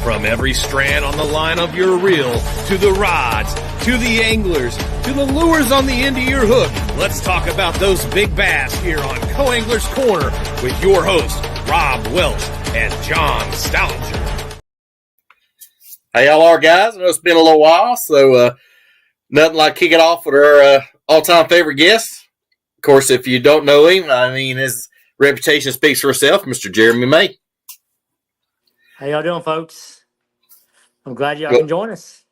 From every strand on the line of your reel, to the rods, to the anglers, to the lures on the end of your hook, let's talk about those big bass here on Co-Angler's Corner with your hosts, Rob Welch and John Stoudinger. Hey, y'all are, guys. I know it's been a little while, so nothing like kicking off with our all-time favorite guest. Of course, if you don't know him, I mean, his reputation speaks for itself, Mr. Jeremy Maye. How y'all doing, folks? I'm glad y'all can join us.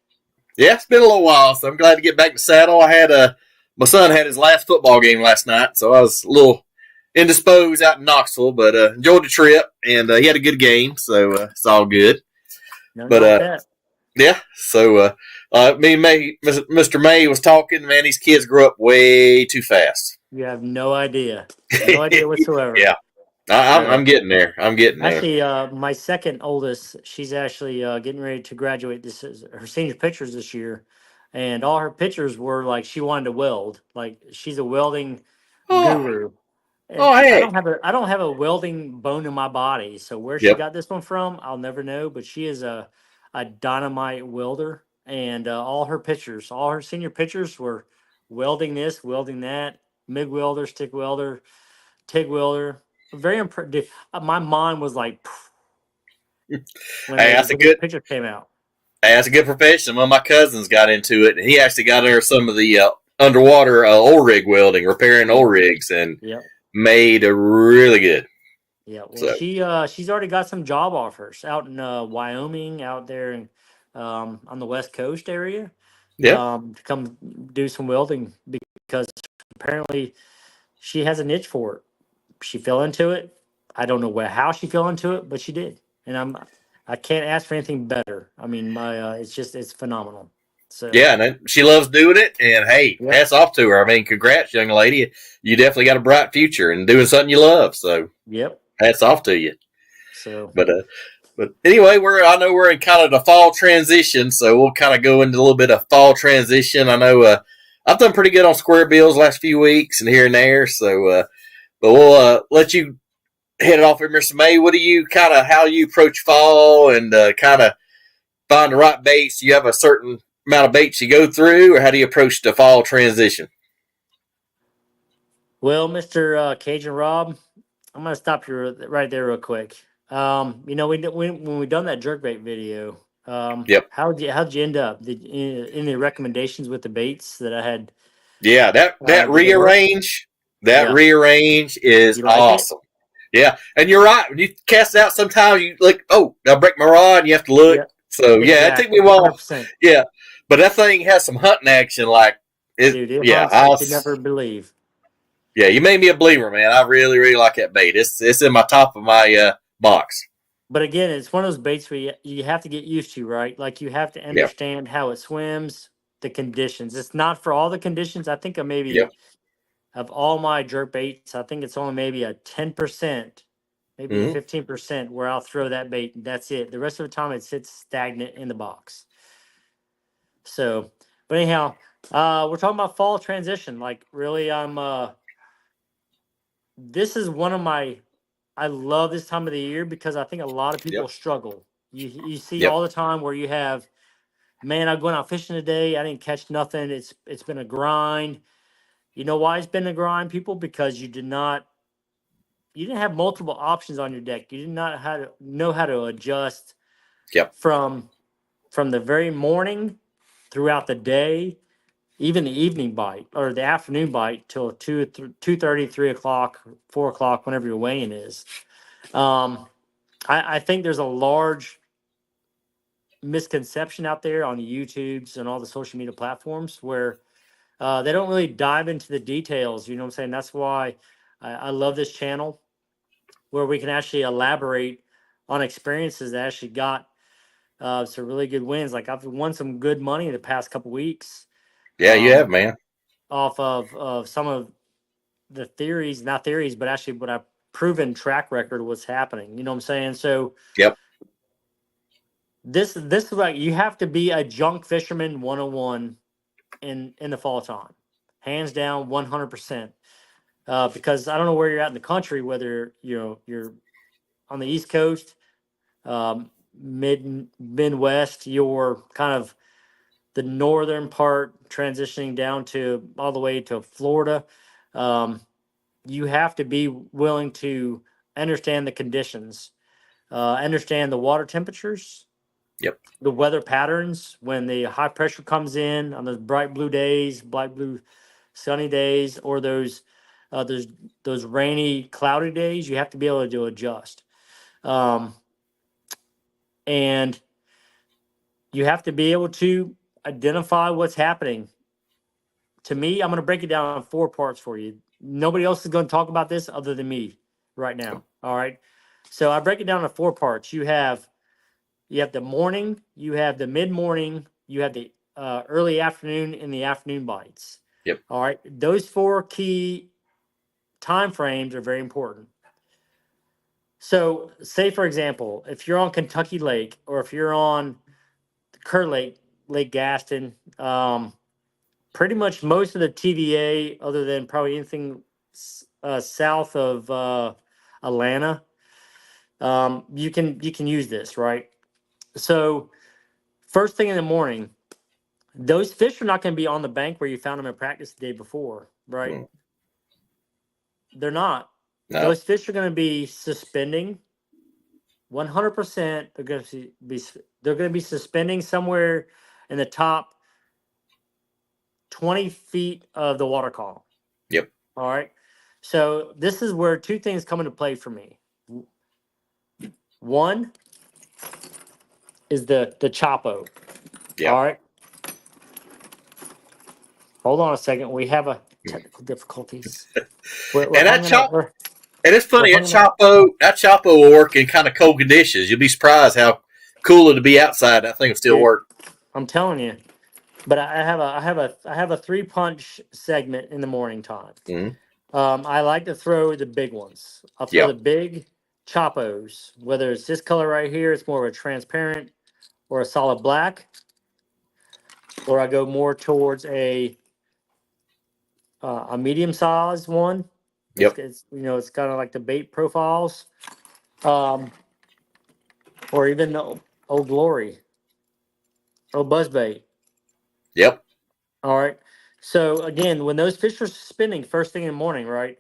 Yeah, it's been a little while, so I'm glad to get back to saddle. I had my son had his last football game last night, so I was a little indisposed out in Knoxville, but enjoyed the trip, and he had a good game, so it's all good. Yeah, so me and May, Mr. Maye was talking. Man, these kids grow up way too fast. You have no idea. No idea whatsoever. Yeah. I'm getting there. Actually, my second oldest, she's actually getting ready to graduate. This is her senior pictures this year, and all her pictures were like she wanted to weld. Like she's a welding guru. And hey. I don't have a welding bone in my body. So where she got this one from, I'll never know. But she is a dynamite welder, and all her senior pictures were welding this, welding that, MIG welder, stick welder, TIG welder. Very impressive. My mind was like, when the picture came out. Hey, that's a good profession. One of my cousins got into it, and he actually got into some of the underwater oil rig welding, repairing oil rigs, and made a really good. Yeah, well, she's already got some job offers out in Wyoming, out there in, on the West Coast area. To come do some welding because apparently she has a niche for it. She fell into it. I don't know how she fell into it, but she did, and I can't ask for anything better. I mean, it's phenomenal. So and she loves doing it, and hey, hats off to her. I mean, congrats, young lady. You definitely got a bright future and doing something you love. So hats off to you. So, but anyway, I know we're in kind of the fall transition, so we'll kind of go into a little bit of fall transition. I know I've done pretty good on square bills last few weeks and here and there, so. But we'll let you head it off here, Mr. Maye. What do you how you approach fall and kind of find the right baits? Do you have a certain amount of baits you go through, or how do you approach the fall transition? Well, Mr. Cajun Rob, I'm going to stop you right there real quick. When we done that jerkbait video, how'd you end up? Any recommendations with the baits that I had? Yeah, that rearrange. Rearrange is awesome. Yeah, and you're right. When you cast it out, sometimes you look, I'll break my rod, and you have to look. Yeah. So, it took me a while. 100%. Yeah, but that thing has some hunting action. Like, I could never believe. Yeah, you made me a believer, man. I really, really like that bait. It's in my top of my box. But again, it's one of those baits where you have to get used to, right? Like, you have to understand how it swims, the conditions. It's not for all the conditions. I think of all my jerk baits, I think it's only maybe a 10%, maybe 15% where I'll throw that bait. And that's it. The rest of the time, it sits stagnant in the box. So, but anyhow, we're talking about fall transition. Like, really, this is one of I love this time of the year because I think a lot of people struggle. You see all the time where you have, man, I'm going out fishing today. I didn't catch nothing. It's been a grind. You know why it's been a grind, people? Because you didn't have multiple options on your deck. You did not know how to adjust from the very morning throughout the day, even the evening bite or the afternoon bite till 2:30, 3 o'clock, 4 o'clock, whenever your weighing is. I think there's a large misconception out there on the YouTubes and all the social media platforms where they don't really dive into the details. You know what I'm saying? That's why I love this channel where we can actually elaborate on experiences that actually got some really good wins. Like I've won some good money in the past couple weeks. Yeah, you have, man. Off of some of the not theories, but actually what I've proven track record of what's happening. You know what I'm saying? So this is like, you have to be a junk fisherman 101 in the fall time, hands down, 100%. Because I don't know where you're at in the country, whether you're on the East Coast, Midwest, your kind of the northern part transitioning down to all the way to Florida, you have to be willing to understand the conditions, understand the water temperatures, Yep. the weather patterns when the high pressure comes in on those bright blue days, bright blue sunny days, or those rainy cloudy days. You have to be able to adjust, and you have to be able to identify what's happening. To me, I'm going to break it down in 4 parts for you. Nobody else is going to talk about this other than me right now. All right. So I break it down into 4 parts. You have the morning, you have the mid morning, you have the early afternoon, and the afternoon bites. Yep. All right. Those 4 key time frames are very important. So, say for example, if you're on Kentucky Lake or if you're on Kerr Lake, Lake Gaston, pretty much most of the TVA, other than probably anything south of Atlanta, you can use this, right? So first thing in the morning, those fish are not going to be on the bank where you found them in practice the day before, right? Mm. They're not. No. Those fish are going to be suspending. 100%. They're going to be suspending somewhere in the top 20 feet of the water column. Yep. All right. So this is where 2 things come into play for me. One is the Chapo. Yep. All right. Hold on a second. We have a technical difficulties. We're And that hanging out. and it's funny, that Chapo will work in kind of cold conditions. You'll be surprised how cool it'll be outside. That thing will still work. I'm telling you. But I have a 3-punch segment in the morning time. Mm-hmm. I like to throw the big ones. I'll throw the big Chapos, whether it's this color right here, it's more of a transparent or a solid black, or I go more towards a medium-sized one. Yep. It's it's kind of like the bait profiles, or even the Old Glory, Old Buzzbait. Yep. All right. So again, when those fish are spinning first thing in the morning, right?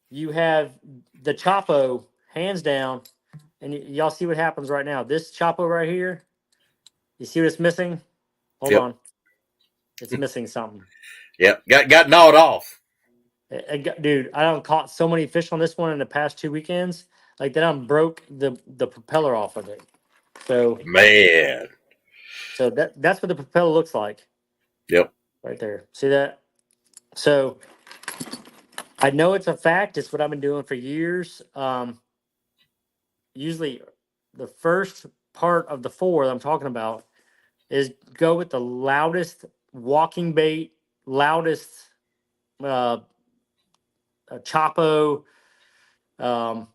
You have the Chapo hands down, and y'all see what happens right now. This Chapo right here, you see what it's missing? Hold on, it's missing something. Yep. Got gnawed off. Dude, I done caught so many fish on this one in the past 2 weekends. Like that, I broke the propeller off of it. So man. So that's what the propeller looks like. Yep. Right there. See that? So I know it's a fact. It's what I've been doing for years. Usually the first part of the 4 that I'm talking about is go with the loudest walking bait, loudest Chapo. So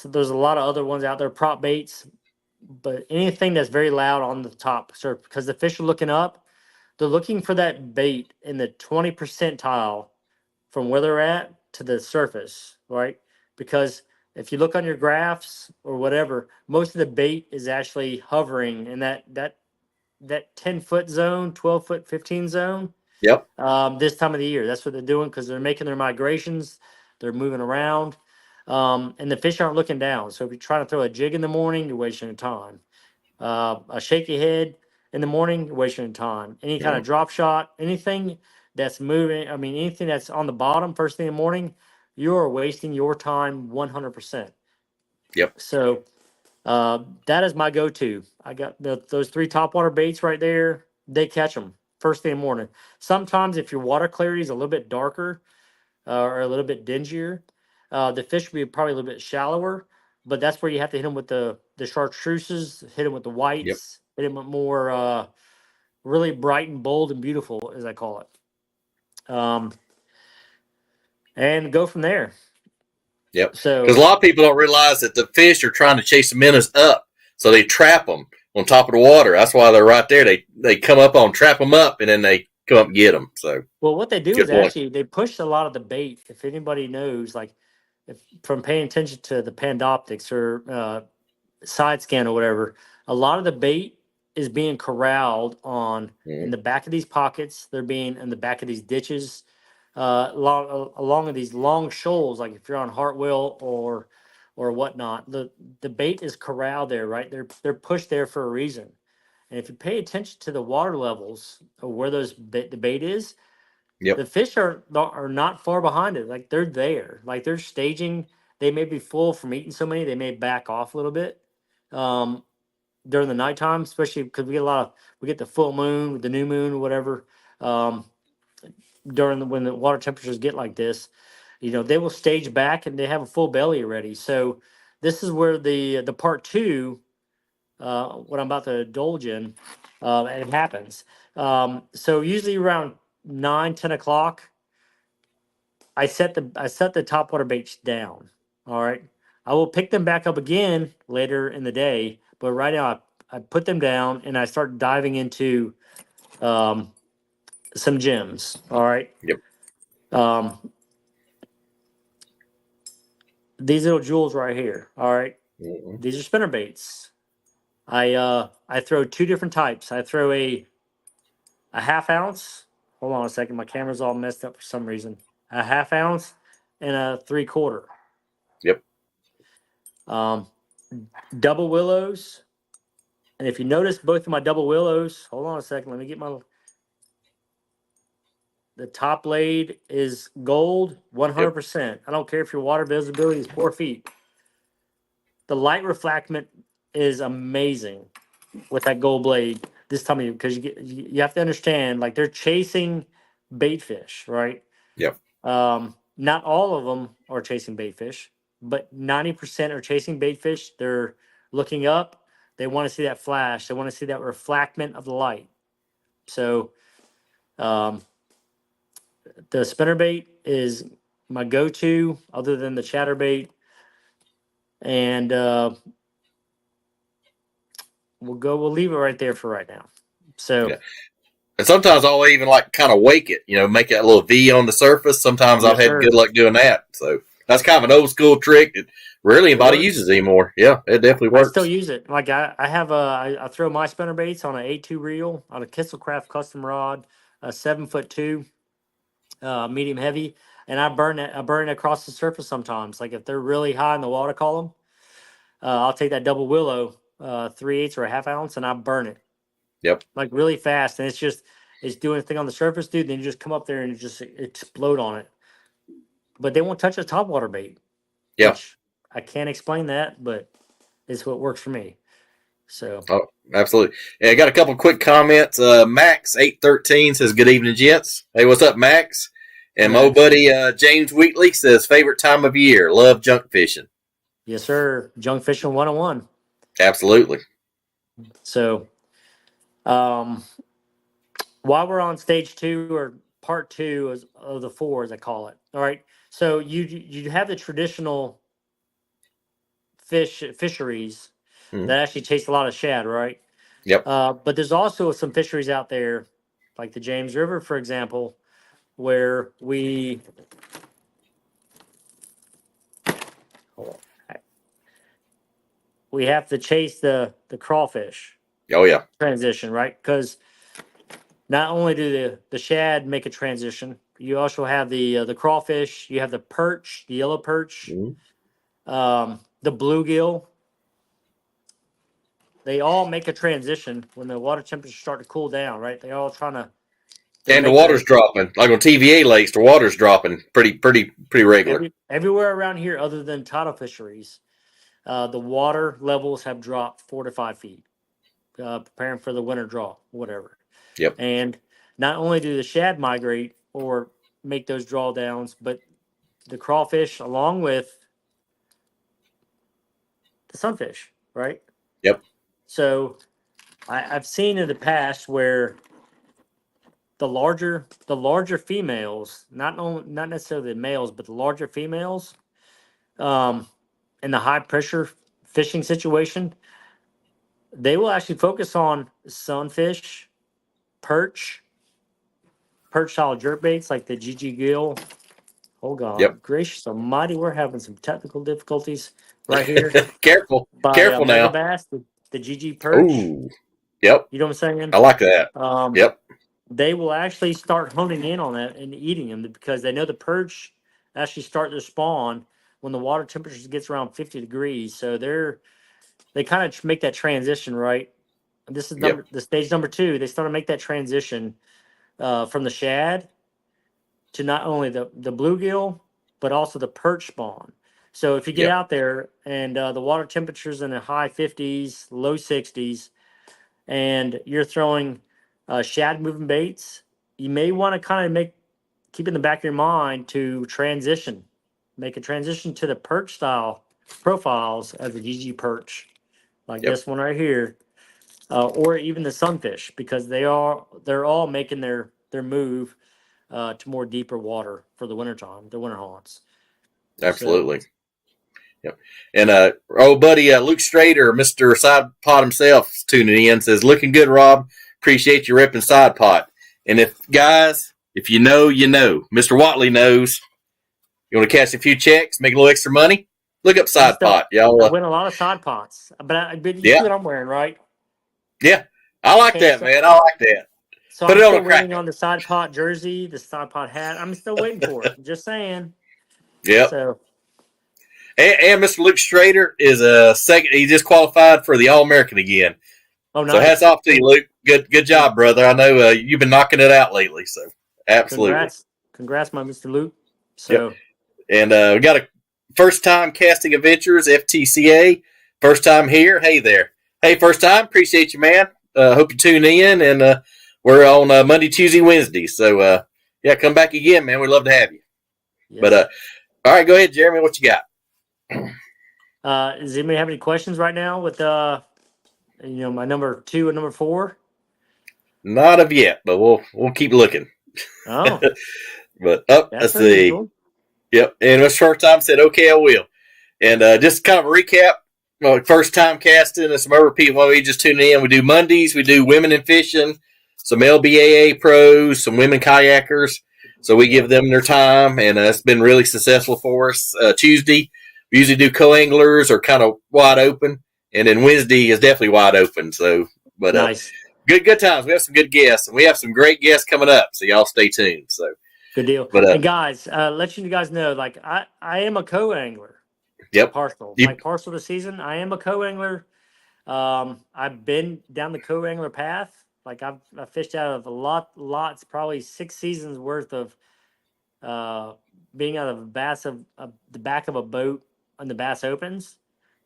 there's a lot of other ones out there, prop baits, but anything that's very loud on the top surface, because the fish are looking up, they're looking for that bait in the 20 percentile from where they're at to the surface, right? Because if you look on your graphs or whatever, most of the bait is actually hovering in that 10-foot zone, 12-foot, 15 zone. Yep. This time of the year, that's what they're doing because they're making their migrations, they're moving around, and the fish aren't looking down. So if you're trying to throw a jig in the morning, you're wasting your time. A shaky head in the morning, you're wasting your time. Any kind of drop shot, anything that's moving, I mean, anything that's on the bottom first thing in the morning, you're wasting your time 100%. Yep. So that is my go-to. I got those 3 topwater baits right there. They catch them first thing in the morning. Sometimes if your water clarity is a little bit darker or a little bit dingier, the fish will be probably a little bit shallower. But that's where you have to hit them with the chartreuses, hit them with the whites, hit them with more really bright and bold and beautiful, as I call it. And go from there. Yep. So because a lot of people don't realize that the fish are trying to chase the minnows up, so they trap them on top of the water. That's why they're right there. They come up on, trap them up, and then they come up and get them. So what they do is actually they push a lot of the bait. If anybody knows, like from paying attention to the Pandoptics or side scan or whatever, a lot of the bait is being corralled on in the back of these pockets. They're being in the back of these ditches, along of these long shoals. Like if you're on Hartwell or whatnot, the bait is corralled there, right? They're pushed there for a reason. And if you pay attention to the water levels of where the bait is, Yep. the fish are not far behind it. Like they're there. Like they're staging. They may be full from eating so many. They may back off a little bit during the nighttime, especially because we get the full moon, the new moon, whatever. Um, when the water temperatures get like this, they will stage back and they have a full belly already. So this is where the part two, what I'm about to indulge in, it happens. So usually around 9, 10 o'clock, I set the top water baits down. All right. I will pick them back up again later in the day, but right now I put them down and I start diving into some gems. All right. Yep. Um, these little jewels right here. All right. Mm-hmm. These are spinner baits. I throw two different types. I throw a half ounce. Hold on a second. My camera's all messed up for some reason. A half ounce and a 3/4. Yep. Double willows. And if you notice both of my double willows, hold on a second. Let me get the top blade is gold, 100%. I don't care if your water visibility is 4 feet. The light reflectment is amazing with that gold blade this time of year because you have to understand, like they're chasing bait fish, right? Yep. Not all of them are chasing bait fish, but 90% are chasing bait fish. They're looking up. They want to see that flash. They want to see that reflectment of the light. So the spinnerbait is my go-to, other than the chatterbait, and we'll leave it right there for right now. So. Yeah. And sometimes I'll even like kind of wake it, make that little V on the surface. Sometimes I've Yes, had sir. good luck doing that. So that's kind of an old school trick that really anybody uses anymore. Yeah, it definitely I works. still use it. Like I throw my spinner baits on an A2 reel on a Kisselcraft custom rod, a 7'2", medium heavy, and I burn it. I burn it across the surface sometimes. Like if they're really high in the water column, I'll take that double willow, 3/8 or a half ounce, and I burn it. Yep. Like really fast, and it's doing a thing on the surface, dude. Then you just come up there and just explode on it. But they won't touch a topwater bait. Yeah. Which I can't explain that, but it's what works for me. So. Oh, absolutely. Yeah, I got a couple quick comments. Max813 says, "Good evening, gents." Hey, what's up, Max? And my old buddy James Wheatley says, "Favorite time of year. Love junk fishing." Yes, sir. Junk fishing 101. Absolutely. So, while we're on stage 2 or part 2 of the 4, as I call it. All right. So you have the traditional fisheries that actually chase a lot of shad, right? Yep. But there's also some fisheries out there, like the James River, for example, where we have to chase the crawfish. Oh yeah. Transition, right? Because not only do the shad make a transition, you also have the crawfish, you have the perch, the yellow perch, the bluegill. They all make a transition when the water temperatures start to cool down, right? They all trying to. And the water's dropping, like on TVA lakes. The water's dropping pretty regular. Everywhere around here, other than tidal fisheries, the water levels have dropped 4 to 5 feet, preparing for the winter draw, whatever. Yep. And not only do the shad migrate or make those drawdowns, but the crawfish, along with the sunfish, right? Yep. So I've seen in the past where the larger females, not necessarily the males, but the larger females, in the high pressure fishing situation, they will actually focus on sunfish, perch style jerkbaits like the GG Gill. Hold on. Yep. Gracious almighty, we're having some technical difficulties. right here Careful. by Careful Mega now. Bass, the GG Perch. Oh, yep. You know what I'm saying? I like that. Um, Yep. they will actually start honing in on that and eating them because they know the perch actually start to spawn when the water temperature gets around 50 degrees. So they kind of make that transition, right? And this is Yep. the stage number 2. They start to make that transition from the shad to not only the bluegill but also the perch spawn. So if you get Yep. out there and the water temperatures in the high 50s, low 60s, and you're throwing shad moving baits, you may want to kind of keep in the back of your mind to make a transition to the perch style profiles as a GG perch, like Yep. this one right here, or even the sunfish, because they're all making their move to more deeper water for the wintertime, the winter haunts. So Absolutely. Yep. And old buddy Luke Strader, Mr. Side Pot himself, is tuning in, says, "Looking good, Rob. Appreciate you ripping Side Pot." And if you know, you know. Mr. Watley knows. You want to cash a few checks, make a little extra money? Look up Side Pot, I y'all. win a lot of side pots, but you see Yeah, what I'm wearing, right? yeah. I like Okay, that, man. I like that. so Put I'm it on a still waiting cracker. on the side pot jersey, the side pot hat. I'm still waiting for it. Just saying. Yep. So And Mr. Luke Strader is a second. He just qualified for the All American again. oh, So hats nice. off to you, Luke. Good job, brother. I know you've been knocking it out lately. So absolutely. Congrats, my Mr. Luke. Yep. So And we got a first time casting adventures FTCA. First time here. Hey there. Hey, first time. Appreciate you, man. Hope you tune in. And we're on Monday, Tuesday, Wednesday. So yeah, come back again, man. We'd love to have you. But yes. all right, go ahead, Jeremy. What you got? Does anybody have any questions right now with my number 2 and number 4? Not of yet, but we'll keep looking. Oh, But that's let's see. unusual. Yep. And Mr. First Time said, "Okay, I will." And just kind of a recap. First time casting and some other people. While we just tune in, we do Mondays. We do women in fishing, some LBAA pros, some women kayakers. So we give them their time, and it's been really successful for us. Tuesday, we usually do co-anglers or kind of wide open, and then Wednesday is definitely wide open. So, but Nice. good times. We have some good guests, and we have some great guests coming up. So y'all stay tuned. So, Good deal. but And guys, let you guys know, like I am a co-angler. yep. Partial to season. I am a co-angler. I've been down the co-angler path. Like I fished out of lots, probably 6 seasons worth of being out of the back of a boat on the Bass Opens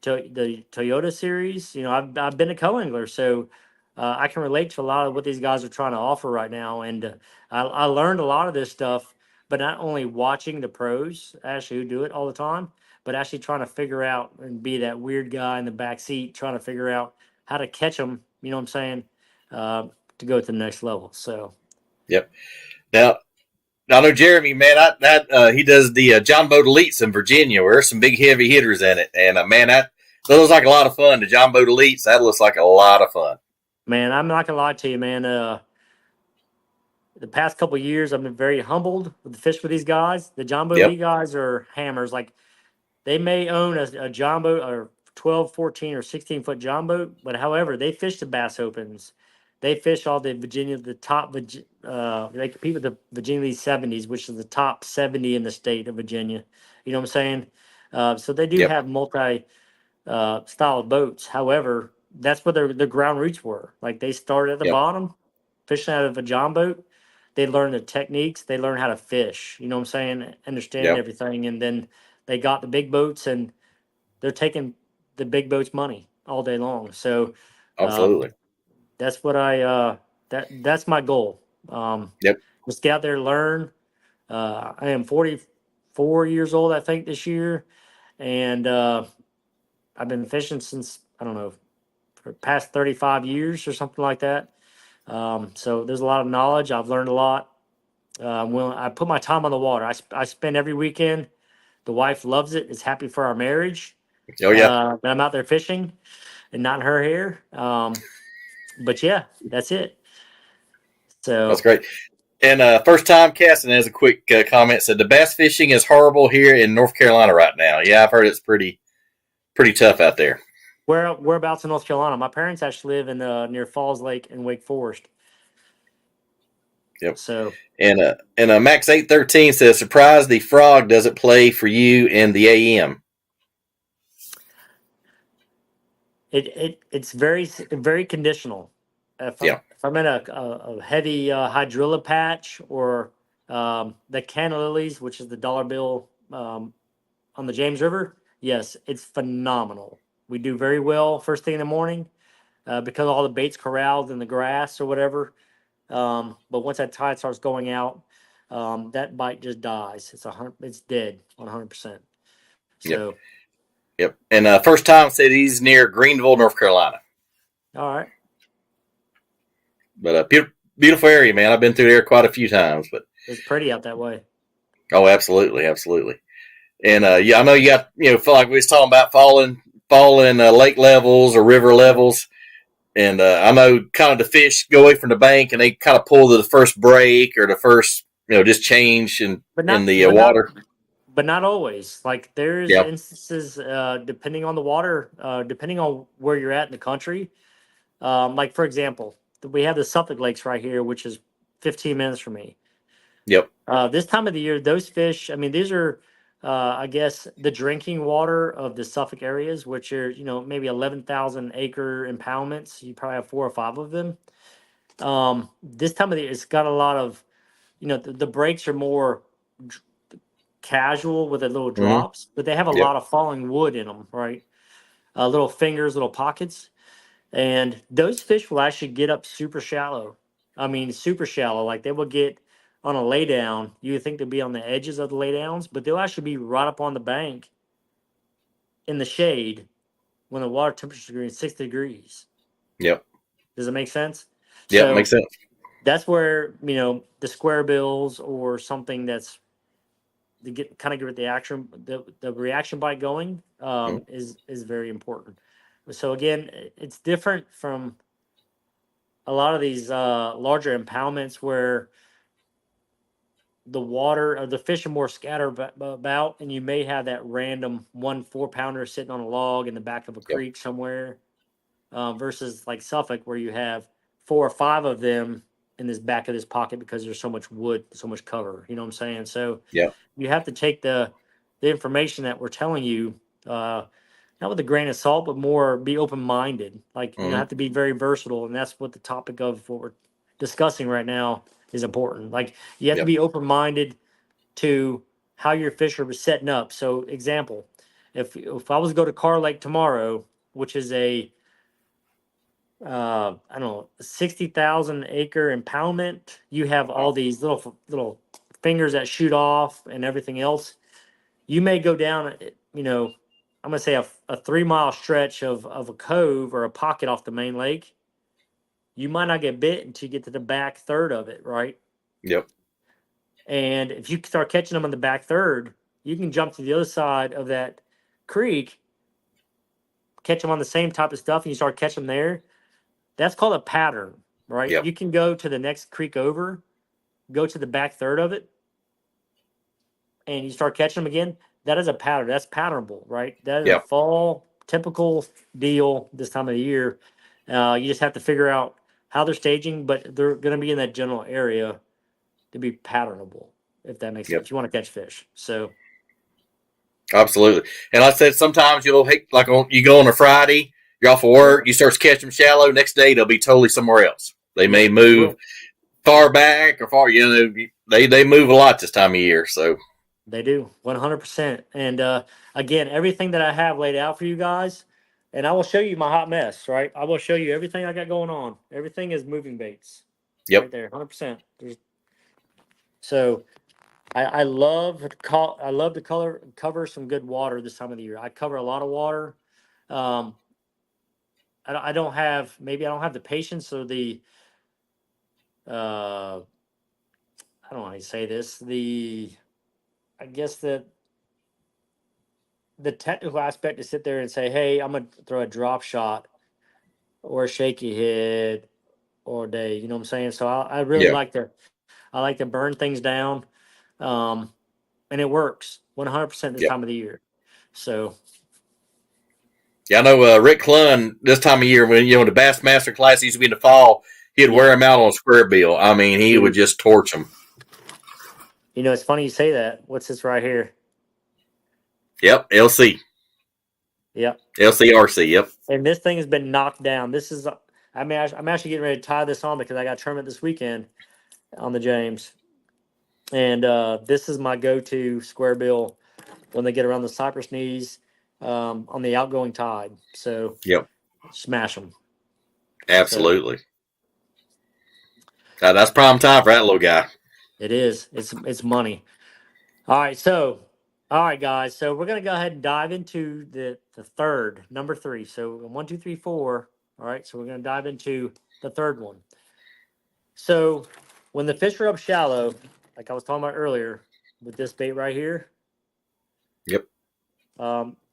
to the Toyota series. I've been a co-angler, so I can relate to a lot of what these guys are trying to offer right now. And I learned a lot of this stuff, but not only watching the pros actually who do it all the time, but actually trying to figure out and be that weird guy in the back seat trying to figure out how to catch them. You know what I'm saying? To go to the next level. So. Yep. Now, I know Jeremy, man. He does the John Boat Elites in Virginia, where there's some big heavy hitters in it, and man, that looks like a lot of fun. The John Boat Elites, that looks like a lot of fun. Man, I'm not gonna lie to you, man. The past couple of years, I've been very humbled with the fish with these guys. The John Boat Yep. Elite guys are hammers. Like they may own a John Boat or 12, 14, or 16-foot John Boat, but however, they fish the Bass Opens. They fish all the Virginia, the top. They compete with the Virginia Elite 70s, which is the top 70 in the state of Virginia. You know what I'm saying? So they do Yep. have multi style boats. However, that's what their ground roots were. Like they started at the Yep. bottom, fishing out of a John boat. They learn the techniques. They learn how to fish. You know what I'm saying? Understand Yep. everything, and then they got the big boats, and they're taking the big boats' money all day long. So Absolutely. that's what that's my goal. Yep. Just get out there, learn. I am 44 years old, I think, this year, and I've been fishing since I don't know for the past 35 years or something like that. So there's a lot of knowledge. I've learned a lot. When I put my time on the water, I spend every weekend. The wife loves it. Is happy for our marriage. Oh yeah. But I'm out there fishing and not in her hair. But yeah, that's it. So That's great. And first time casting has a quick comment said the bass fishing is horrible here in North Carolina right now. Yeah, I've heard it's pretty pretty tough out there. Whereabouts in North Carolina? My parents actually live in near Falls Lake in Wake Forest. Yep. So And Max 813 says, "Surprise! The frog doesn't play for you in the AM." it's very conditional. Yeah. If I'm in a heavy hydrilla patch or the canna lilies, which is the dollar bill on the James River, yes, it's phenomenal. We do very well first thing in the morning because all the bait's corralled in the grass or whatever. But once that tide starts going out, that bite just dies. It's dead 100%. Yep. So, Yep. And first time said he's near Greenville, North Carolina. all right, But beautiful area, man. I've been through there quite a few times. But it's pretty out that way. oh, absolutely, absolutely. And yeah, I know you got feel like we was talking about falling lake levels or river levels. And I know kind of the fish go away from the bank and they kind of pull to the first break or the first just change But in not, the but not, water. but not always. Like there's Yeah. instances, depending on the water, depending on where you're at in the country. Like for example, we have the Suffolk Lakes right here, which is 15 minutes from me. Yep. This time of the year, those fish, I mean, these are, I guess, the drinking water of the Suffolk areas, which are, maybe 11,000 acre impoundments. You probably have 4 or 5 of them. This time of the year, it's got a lot of, the breaks are more casual with the little Mm-hmm. drops, but they have a Yep. lot of falling wood in them, right? Little fingers, little pockets. And those fish will actually get up super shallow. I mean, super shallow. Like they will get on a lay down. You would think they'd be on the edges of the lay downs, but they'll actually be right up on the bank in the shade when the water temperature is 60 degrees. Yep. Does it make sense? Yep. So Makes sense. that's where, the square bills or something that's to get the reaction bite going Mm-hmm. is very important. So again, it's different from a lot of these larger impoundments where the water or the fish are more scattered about, and you may have that random 1 4 pounder sitting on a log in the back of a Yep. creek somewhere, versus like Suffolk where you have 4 or 5 of them in this back of this pocket because there's so much wood, so much cover. You know what I'm saying? So Yep. you have to take the information that we're telling you, not with a grain of salt, but more be open minded. Like Mm-hmm. have to be very versatile, and that's what the topic of what we're discussing right now is important. Like you have to Yep. be open minded to how your fish are setting up. So, example, if I was to go to Car Lake tomorrow, which is a I don't know, 60,000 acre impoundment. You have all Wow. these little fingers that shoot off and everything else. You may go down, I'm gonna say a 3 mile stretch of a cove or a pocket off the main lake. You might not get bit until you get to the back third of it, right? Yep. And if you start catching them on the back third, you can jump to the other side of that creek, catch them on the same type of stuff, and you start catching them there. That's called a pattern, right? Yep. You can go to the next creek over, go to the back third of it, and you start catching them again. That is a pattern. That's patternable, right? That is a Yep. fall typical deal this time of the year. You just have to figure out how they're staging, but they're going to be in that general area to be patternable, if that makes Yep. sense. You want to catch fish. So, Absolutely. And like I said, sometimes you go on a Friday, you're off of work, you start to catch them shallow. Next day they'll be totally somewhere else. They may yep, they move will. far back or far. They move a lot this time of year. So They do 100%. And again, everything that I have laid out for you guys, and I will show you my hot mess, right? I will show you everything I got going on. Everything is moving baits right yep. there, 100%. So I love I love to cover some good water this time of the year. I cover a lot of water. Um, I don't have maybe I don't have the patience or the I don't know how to say this, the I guess the technical aspect to sit there and say, hey, I'm gonna throw a drop shot or a shaky head or a day. You know what I'm saying? So I really Yeah. like to burn things down, um, and it works 100% this Yep. time of the year. So Yeah, I know Rick Clunn this time of year when the Bassmaster Class used to be in the fall, he'd wear him out on a square bill. I mean, he would just torch them. It's funny you say that. What's this right here? Yep, LC. Yep. LCRC. Yep. And this thing has been knocked down. This is, I'm actually getting ready to tie this on because I got a tournament this weekend on the James, and this is my go-to square bill when they get around the cypress knees on the outgoing tide. So Yep. smash them. Absolutely. So, that's prime time for that little guy. It is. It's money. All right, guys. So we're gonna go ahead and dive into the third, number 3. So 1, 2, 3, 4. All right. So we're gonna dive into the third one. So when the fish are up shallow, like I was talking about earlier, with this bait right here. Yep.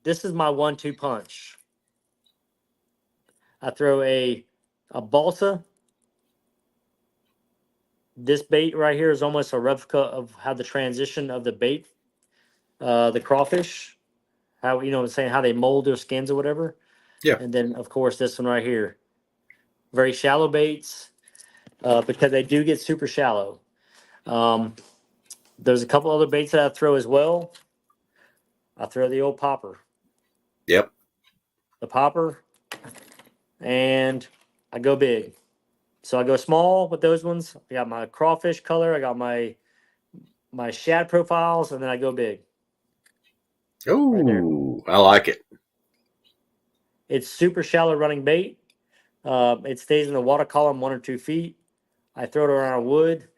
This is my 1-2 punch. I throw a balsa. This bait right here is almost a replica of how the transition of the bait, the crawfish, how saying how they mold their skins or whatever. Yeah. And then of course this one right here, very shallow baits, because they do get super shallow. There's a couple other baits that I throw as well. I throw the old popper. Yep. The popper, and I go big. So I go small with those ones. I got my crawfish color. I got my shad profiles, and then I go big. Ooh, I like it. It's super shallow running bait. It stays in the water column 1 or 2 feet. I throw it around wood.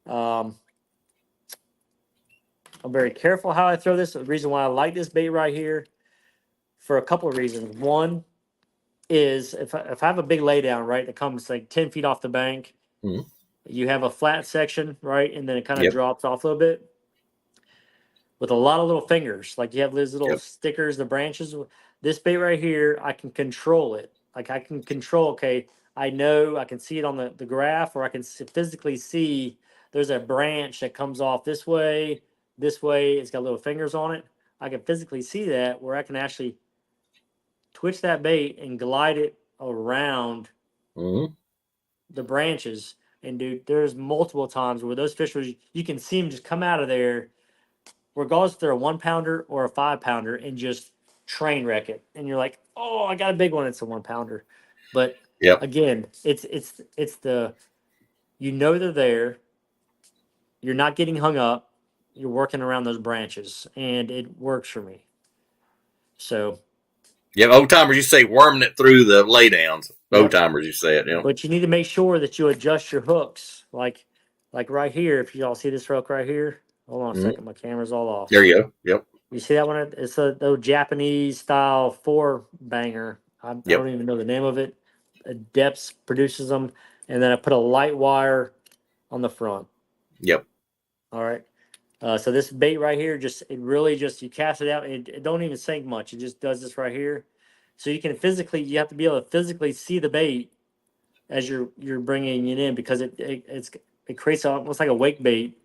I'm very careful how I throw this. The reason why I like this bait right here, for a couple of reasons. One is if I have a big laydown, right, that comes like 10 feet off the bank, you have a flat section, right, and then it kind of drops off a little bit with a lot of little fingers. Like you have these little stickers, the branches. This bait right here, I can control it. Like I can control, okay, I know I can see it on the graph, or I can physically see there's a branch that comes off this way. It's got little fingers on it. I can physically see that, where I can actually twitch that bait and glide it around the branches. And dude, there's multiple times where those fish, you can see them just come out of there, regardless if they're a 1 pounder or a 5 pounder, and just train wreck it. And you're like, oh, I got a big one. It's a 1 pounder. But again, it's the, they're there. You're not getting hung up. You're working around those branches, and it works for me. So. Yeah, old timers, you say worming it through the laydowns. Old timers, you say it. But you need to make sure that you adjust your hooks. Like right here, if y'all see this hook right here. Hold on a second, my camera's all off. There you go. Yep. You see that one? It's the Japanese style 4 banger. I don't even know the name of it. Depths produces them, and then I put a light wire on the front. Yep. All right. So this bait right here, you cast it out, and it don't even sink much. It just does this right here. So you have to be able to physically see the bait as you're bringing it in, because it creates almost like a wake bait,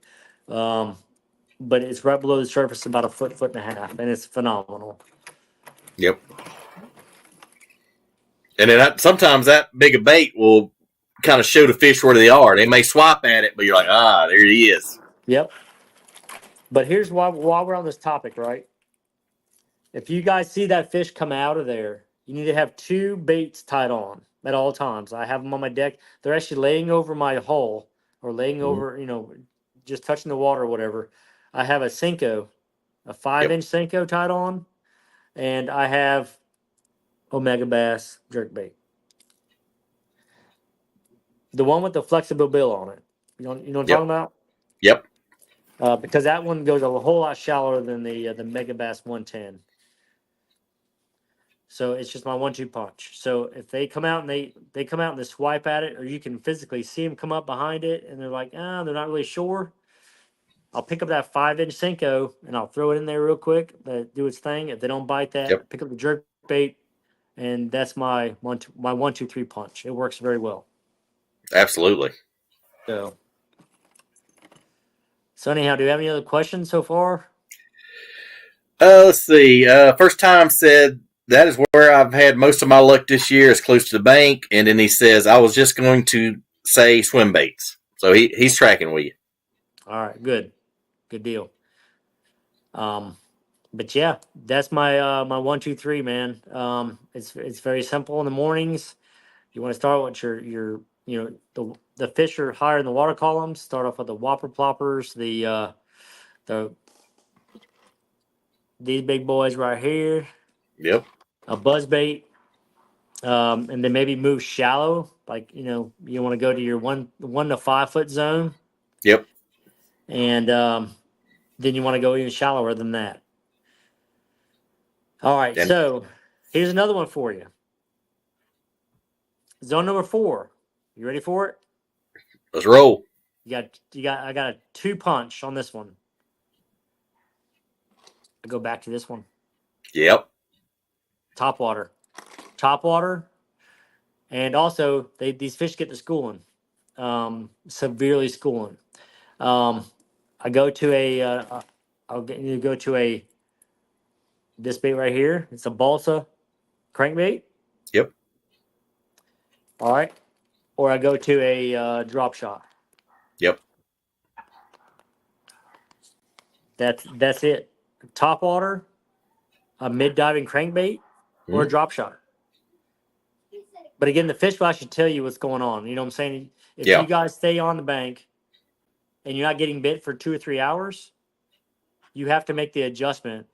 but it's right below the surface, about a foot and a half, and it's phenomenal. Yep. And then sometimes that big a bait will kind of show the fish where they are. They may swipe at it, but you're like, there he is. Yep. But here's why, while we're on this topic, right? If you guys see that fish come out of there, you need to have 2 baits tied on at all times. I have them on my deck. They're actually laying over my hull, or laying over, just touching the water or whatever. I have a Senko, a 5-inch Senko tied on, and I have Omega Bass jerkbait. The one with the flexible bill on it. You know what I'm talking about? Yep. Because that one goes a whole lot shallower than the Mega Bass 110. So it's just my 1-2 punch. So if they come out and they come out and they swipe at it, or you can physically see them come up behind it, and they're like, they're not really sure, I'll pick up that 5-inch Senko and I'll throw it in there real quick, do its thing. If they don't bite that, pick up the jerk bait, and that's my 1, 2, 3 punch. It works very well. Absolutely. So anyhow, do you have any other questions so far? Let's see. First time said that is where I've had most of my luck this year, is close to the bank. And then he says, I was just going to say swim baits. So he's tracking with you. All right, good deal. But yeah, that's my my 1, 2, 3, man. It's very simple in the mornings. You want to start with your the fish are higher in the water columns. Start off with the whopper ploppers, the these big boys right here, Yep. a buzz bait, and then maybe move shallow. Like you want to go to your 1 to 5 foot zone, Yep. and then you want to go even shallower than that. All right, And so here's another one for you. Zone number 4. You ready for it? let's roll. I got a 2 punch on this one. I go back to this one. Yep. Top water, and also these fish get to schooling, severely schooling. I go to you go to this bait right here. It's a balsa crankbait. Yep. All right, or I go to a drop shot. Yep. That's it. Top water, a mid diving crankbait, or a Mhm. drop shot. But again, the fish fly should tell you what's going on. You know what I'm saying? If you Yeah. guys stay on the bank and you're not getting bit for 2 or 3 hours, you have to make the adjustment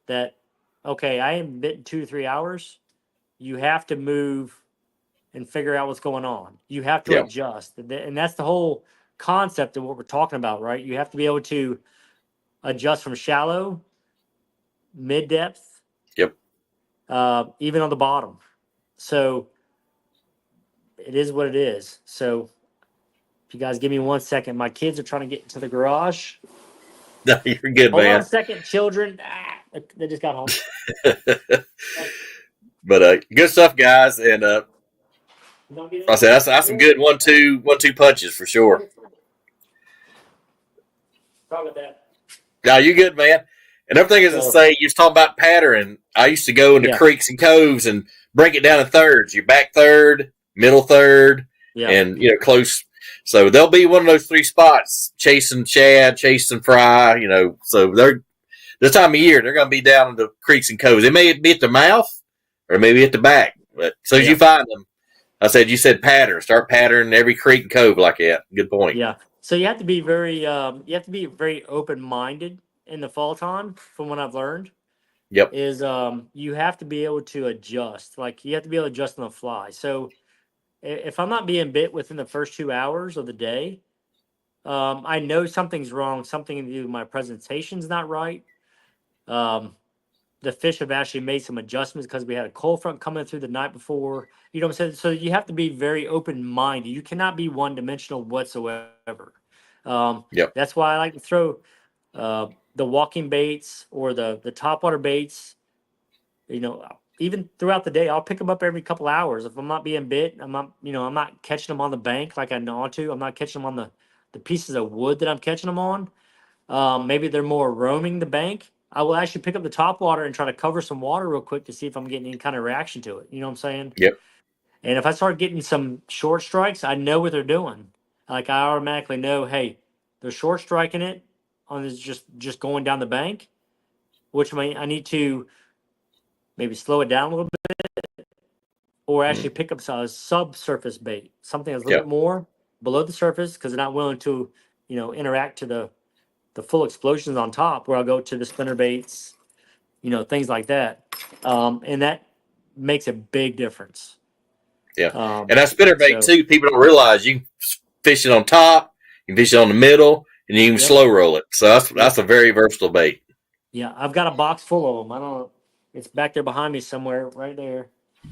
that, okay, I am bit in 2 or 3 hours. You have to move and figure out what's going on. You have to Yeah. adjust. And that's the whole concept of what we're talking about, right? You have to be able to adjust from shallow, mid depth, Yep. even on the bottom. So it is what it is. So if you guys give me 1 second, my kids are trying to get into the garage. No, you're good, Hold on a man. second, children. They just got home. But good stuff, guys. And Don't get I in said there. that's some good 1-2 punches for sure. Sorry about that. No, you good, man. And everything is to So say, you was talking about pattern. I used to go into yeah, creeks and coves and break it down in thirds. Your back third, middle third, yeah, and close. So they'll be one of those 3 spots: chasing shad, chasing fry. So they're this time of year they're going to be down in the creeks and coves. They may be at the mouth or maybe at the back, but as soon as yeah, you find them, you said pattern. Start patterning every creek and cove like that. Good point. yeah. So you have to be very open minded in the fall time. From what I've learned, Yep. is you have to be able to adjust. Like you have to be able to adjust on the fly. So if I'm not being bit within the first 2 hours of the day, I know something's wrong. Something in my presentation's not right. Um, the fish have actually made some adjustments because we had a cold front coming through the night before. You know what I'm saying? So you have to be very open minded. You cannot be one dimensional whatsoever. Um, Yep. that's why I like to throw the walking baits or the top water baits. Even throughout the day, I'll pick them up every couple hours. If I'm not being bit, I'm not catching them on the bank like I know to. I'm not catching them on the pieces of wood that I'm catching them on. Maybe they're more roaming the bank. I will actually pick up the top water and try to cover some water real quick to see if I'm getting any kind of reaction to it. You know what I'm saying? Yep. And if I start getting some short strikes, I know what they're doing. Like I automatically know, hey, they're short striking it on this just going down the bank, which I need to maybe slow it down a little bit, or actually Mm. pick up a subsurface bait, something that's a little Yep. bit more below the surface because they're not willing to, interact to the full explosions on top. Where I'll go to the spinner baits, things like that, and that makes a big difference. Yeah. Um, And that spinner bait so, too, people don't realize you can fish it on top, you can fish it on the middle, and you can yep, slow roll it. So that's yep, a very versatile bait. yeah. I've got a box full of them. I don't know. It's back there behind me somewhere, right there,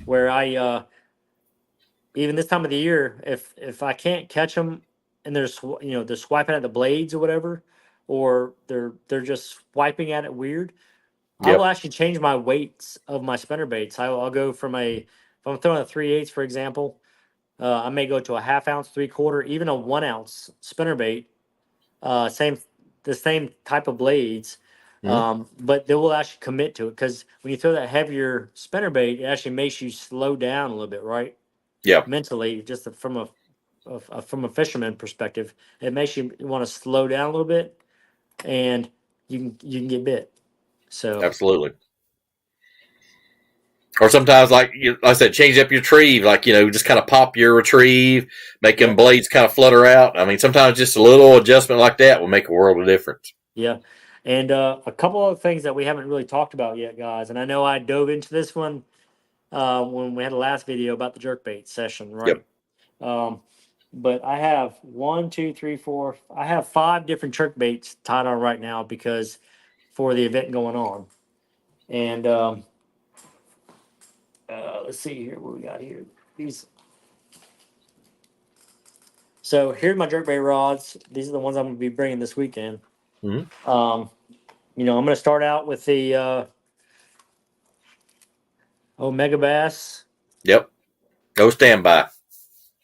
where I even this time of the year, if I can't catch them and they're swiping at the blades or whatever, or they're just swiping at it weird, I will Yep. actually change my weights of my spinner baits. I'll go from if I'm throwing a 3/8, for example, I may go to a half ounce, 3/4, even a 1 ounce spinner bait. Same the same type of blades, Mhm. But they will actually commit to it because when you throw that heavier spinnerbait, it actually makes you slow down a little bit, right? Yeah, Mentally, just from a fisherman perspective, it makes you want to slow down a little bit, and you can get bit. So absolutely. Or sometimes, like I said, change up your retrieve. Like, just kind of pop your retrieve, make them yeah, blades kind of flutter out. I mean, sometimes just a little adjustment like that will make a world of difference. yeah. And a couple of things that we haven't really talked about yet, guys. And I know I dove into this one when we had the last video about the jerkbait session, Yep. right? Um, but I have one, two, three, four. I have five different jerkbaits tied on right now because for the event going on. And let's see here what we got here. These. So here's my jerkbait rods. These are the ones I'm going to be bringing this weekend. Hmm. I'm going to start out with the Omega Bass. Yep. Go standby.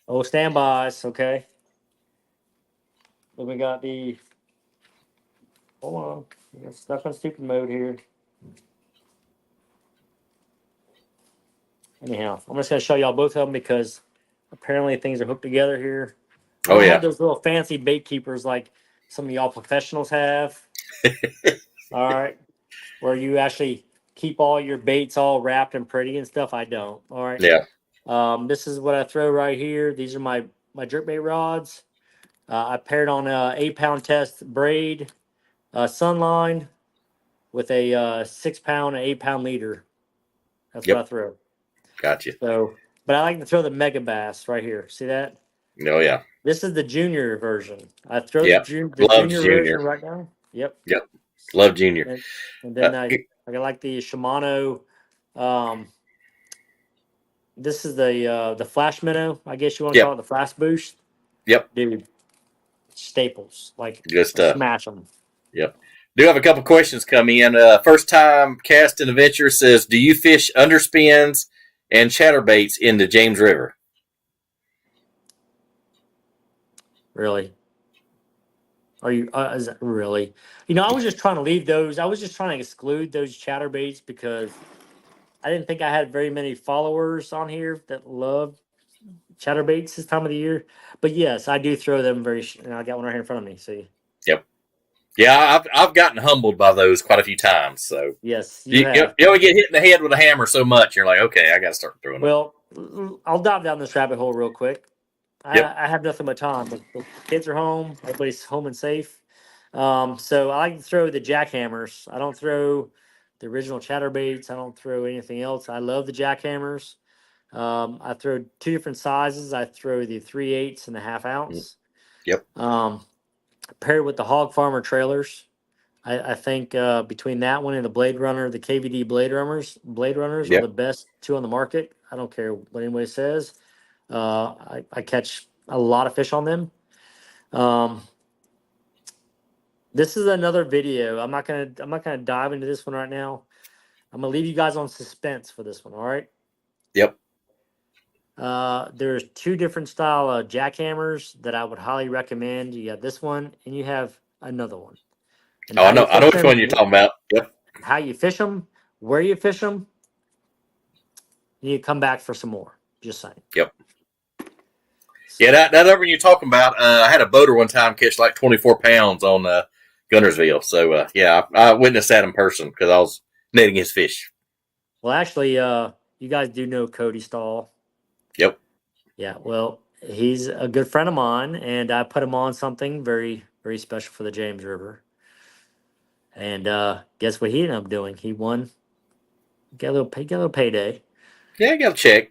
Standbys, okay. Then we got the. Hold on, I got stuck on stupid mode here. Anyhow, I'm just going to show y'all both of them because apparently things are hooked together here. I Oh don't have yeah. those little fancy bait keepers like some of y'all professionals have. All right, where you actually keep all your baits all wrapped and pretty and stuff. I don't. All right. Yeah. This is what I throw right here. These are my jerkbait rods. I paired on a 8-pound test braid, sunline with a 6-pound and 8-pound leader. That's what I Yep. throw. Gotcha. So, but I like to throw the mega bass right here. See that? Oh yeah. This is the junior version. I throw Yep. the Love junior version Junior. right now. Yep. Yep. Love Junior. And Uh, then I like the Shimano. Um, this is the flash minnow. I guess you want to call yep. it the flash boost, Yep. dude. Staples. Like Good I stuff. smash them. Yep. Do have a couple questions come in. First time casting adventure says, "Do you fish underspins and chatterbaits in the James River?" Really? Are you? Is that really? I was just trying to leave those. I was just trying to exclude those chatterbaits because I didn't think I had very many followers on here that love chatterbaits this time of the year. But yes, I do throw them I got one right here in front of me. See? Yep. Yeah, I've gotten humbled by those quite a few times. So Yes, you you have. only get hit in the head with a hammer so much, you're like, okay, I got to start throwing them. Well, I'll dive down this rabbit hole real quick. Yep. I have nothing but time. The kids are home. Everybody's home and safe. So I like to throw the jackhammers. I don't throw the original chatterbaits. I don't throw anything else. I love the jackhammers. I throw two different sizes. I throw the 3/8 and the half Mm. ounce. Yep. Paired with the Hog Farmer trailers. I think between that one and the Blade Runner, the KVD Blade Runners are the Yep. best two on the market. I don't care what anybody says. I catch a lot of fish on them. Um, this is another video. I'm not gonna dive into this one right now. I'm gonna leave you guys on suspense for this one. All right. Yep. There's two different style jackhammers that I would highly recommend. You got this one, and you have another one. And Oh, how I know. you I know fish which one them, you're talking about. Yep. how you fish them, where you fish them. You need to come back for some more. Just saying. Yep. So, Yeah, that other one you're talking about. I had a boater one time catch like 24 pounds on Gunnersville. So yeah, I witnessed that in person because I was netting his fish. well, actually, you guys do know Cody Stahl. Yep. Yeah, well, he's a good friend of mine, and I put him on something very, very special for the James River. And guess what he ended up doing? He won, got a little payday, Yeah, I got to check.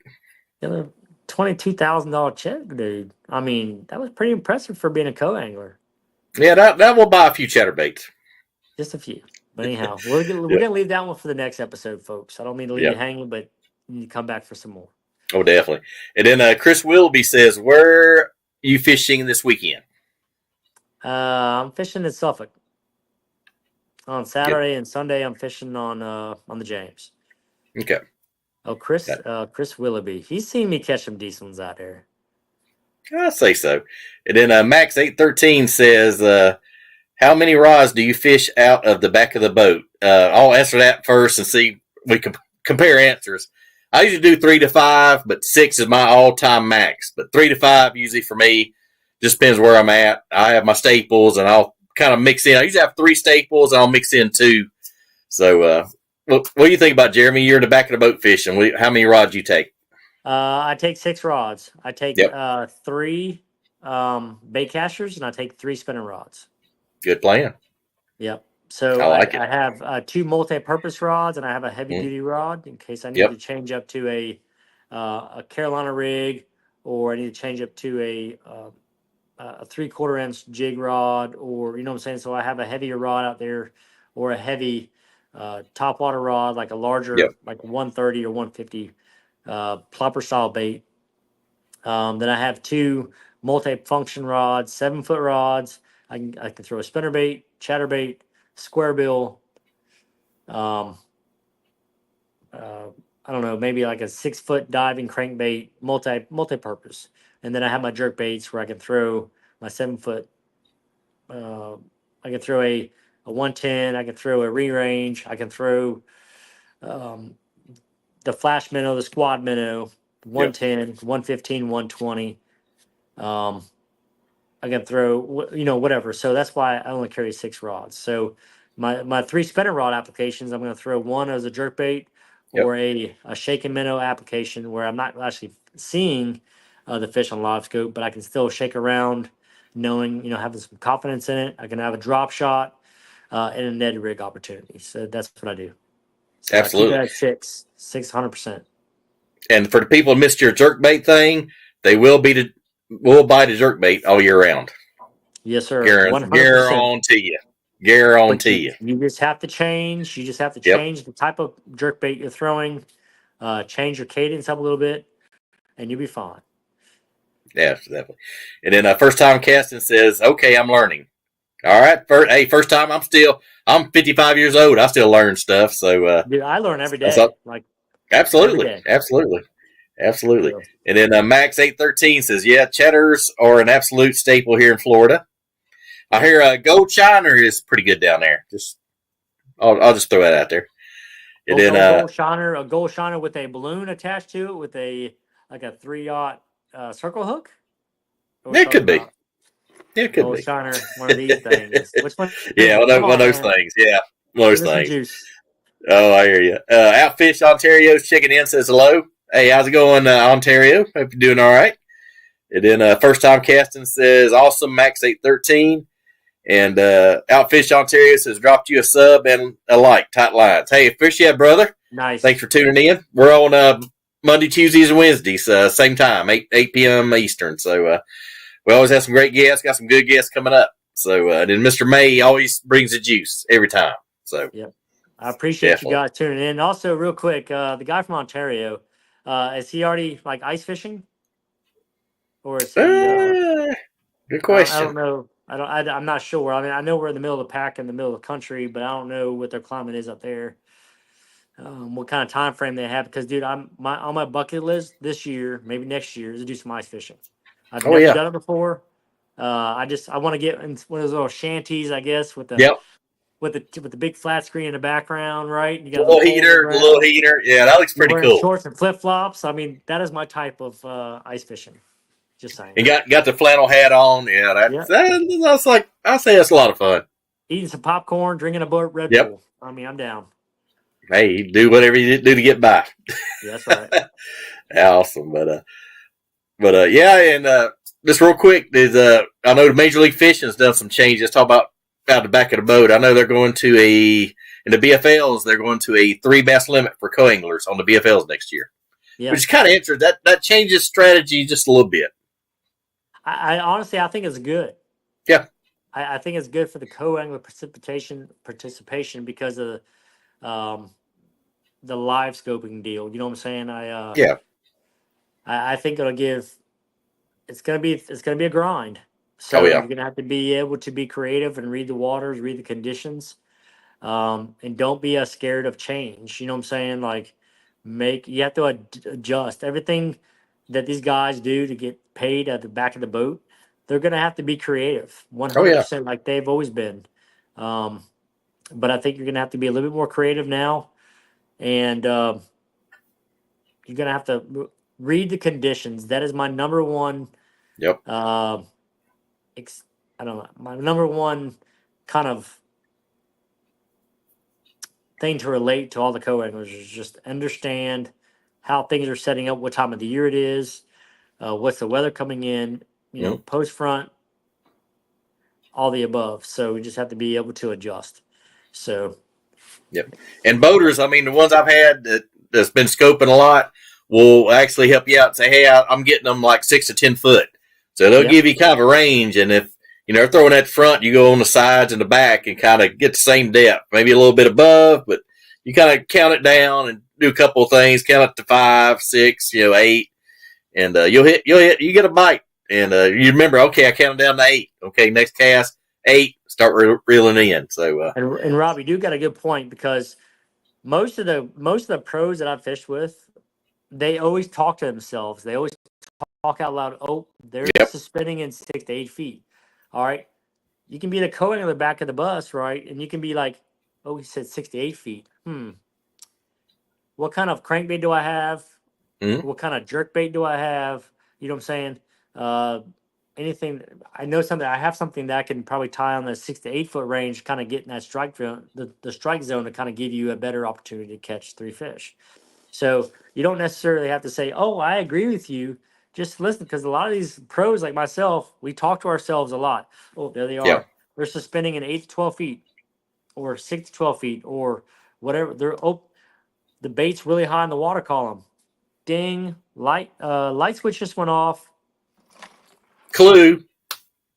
got a $22,000 check, dude. I mean, that was pretty impressive for being a co-angler. Yeah, that will buy a few chatterbaits. Just a few, but anyhow, we're Yeah. gonna leave that one for the next episode, folks. I don't mean to leave you Yep. hanging, but you need to come back for some more. Oh, definitely. And then Chris Willoughby says, "Where are you fishing this weekend?" I'm fishing in Suffolk on Good. Saturday and Sunday. I'm fishing on the James. Okay. Oh, Chris, That, Chris Willoughby. He's seen me catch some decent ones out there. I say so. And then Max 813 says, How many rods do you fish out of the back of the boat? I'll answer that first and see we can compare answers. I usually do 3 to 5, but 6 is my all-time max. But 3 to 5 usually for me just depends where I'm at. I have my staples, and I'll kind of mix in. I usually have 3 staples, and I'll mix in 2. So, what do you think about, Jeremy? You're in the back of the boat fishing. How many rods do you take? I take 6 rods. I take Yep. 3 bait casters, and I take 3 spinning rods. Good plan. Yep. So I like it. I have 2 multi-purpose rods, and I have a heavy-duty rod in case I need to change up to a Carolina rig, or I need to change up to a 3/4 inch jig rod, or you know what I'm saying. So I have a heavier rod out there, or a heavy top water rod, like a larger, like 130 or 150 plopper style bait. Then I have 2 multi-function rods, 7-foot rods. I can throw a spinnerbait, chatterbait, square bill. I don't know, maybe like a 6-foot diving crankbait, multi-purpose. And then I have my jerk baits where I can throw my 7-foot. I can throw a 110. I can throw a re-range. I can throw the flash minnow, the squad minnow, 110, 115, 120. I can throw, whatever. So that's why I only carry 6 rods. So my 3 spinner rod applications, I'm going to throw one as a jerk bait, or a shaken minnow application where I'm not actually seeing the fish on live scope, but I can still shake around, knowing, having some confidence in it. I can have a drop shot and a netted rig opportunity. So that's what I do. So Absolutely. I keep it at 600%. And for the people who missed your jerkbait thing, they will buy the jerkbait all year round. Yes, sir. Guarantee you. Guarantee you. You just have to change. You just have to change the type of jerkbait you're throwing, change your cadence up a little bit, and you'll be fine. Yeah, definitely. And then first time casting says, okay, I'm learning. All right. First time, I'm 55 years old. I still learn stuff. So, dude, I learn every day. Absolutely. Every day. Absolutely. Absolutely. Yeah. And then Max 813 says, yeah, cheddars are an absolute staple here in Florida. I hear gold shiner is pretty good down there. I'll just throw that out there. And then a gold shiner with a balloon attached to it with a 3/0 circle hook. It could be. It could gold be. Shiner, one of these things. Which one? Yeah, one of those things. Yeah, one of those things. Juice. Oh, I hear you. Outfish Ontario's checking in, says hello. Hey, how's it going, Ontario? Hope you're doing all right. And then first time casting says awesome, Max 813. And Outfish Ontario says dropped you a sub and a like, tight lines. Hey, appreciate it, brother. Nice. Thanks for tuning in. We're on Monday, Tuesdays, and Wednesdays, same time, 8 p.m. Eastern. So we always have some great guests. Got some good guests coming up. So then Mr. Maye always brings the juice every time. So yeah, I appreciate you guys tuning in. Also, real quick, the guy from Ontario, is he already like ice fishing, or is he? Good question. I don't know. I'm not sure. I mean, I know we're in the middle of the pack in the middle of the country, but I don't know what their climate is up there. What kind of time frame they have? Because, dude, on my bucket list this year, maybe next year, is to do some ice fishing. I've never done it before. I want to get in one of those little shanties, I guess, with the with the big flat screen in the background, right? You got a little heater. Yeah, that looks pretty cool. Shorts and flip flops. I mean, that is my type of ice fishing. Just saying. And got the flannel hat on. Yeah, that's like, I say that's a lot of fun. Eating some popcorn, drinking a Red Bull. I mean, I'm down. Hey, do whatever you do to get by. Yeah, that's right. Awesome, but yeah, and just real quick, I know the Major League Fishing has done some changes. Talk about out the back of the boat. I know they're going to in the BFLs, they're going to a 3 bass limit for co-anglers on the BFLs next year. Yeah. Which kind of answers that changes strategy just a little bit. I honestly, I think it's good. Yeah. I think it's good for the co-angler participation because of the live scoping deal. You know what I'm saying? I think it's gonna be a grind. So you're gonna have to be able to be creative and read the waters, read the conditions, and don't be scared of change. You know what I'm saying? Like you have to adjust everything that these guys do to get paid at the back of the boat. they're going to have to be creative, Oh yeah. 100%, like they've always been. But I think you're going to have to be a little bit more creative now, and you're going to have to read the conditions. That is my number one. Yep. I don't know. My number one kind of thing to relate to all the co-anglers is just understand how things are setting up, what time of the year it is, what's the weather coming in, post front, all the above. So we just have to be able to adjust. So, yep. And boaters, I mean, the ones I've had that's been scoping a lot will actually help you out and say, hey, I'm getting them like 6 to 10 foot. So they'll give you kind of a range. And if, they're throwing that front, you go on the sides and the back and kind of get the same depth, maybe a little bit above, but you kind of count it down and do a couple of things, count it to 5, 6, 8, and you get a bite. And you remember, okay, I counted down to 8. Okay, next cast, 8, start reeling in. So and Rob, you do got a good point, because most of the pros that I've fished with, they always talk to themselves. They always talk out loud. Oh, they're suspending in 6 to 8 feet. All right. You can be the co-angler in the back of the bus, right? And you can be like, oh, he said 6 to 8 feet. What kind of crankbait do I have? Mm-hmm. What kind of jerkbait do I have? You know what I'm saying? Anything. I know something. I have something that I can probably tie on the 6 to 8 foot range, kind of get in that strike zone, the strike zone, to kind of give you a better opportunity to catch 3 fish. So you don't necessarily have to say, oh, I agree with you. Just listen, because a lot of these pros like myself, we talk to ourselves a lot. Oh, there they are. Yeah. They're suspending in 8 to 12 feet or 6 to 12 feet or whatever. The bait's really high in the water column. Ding, light switch just went off. Clue.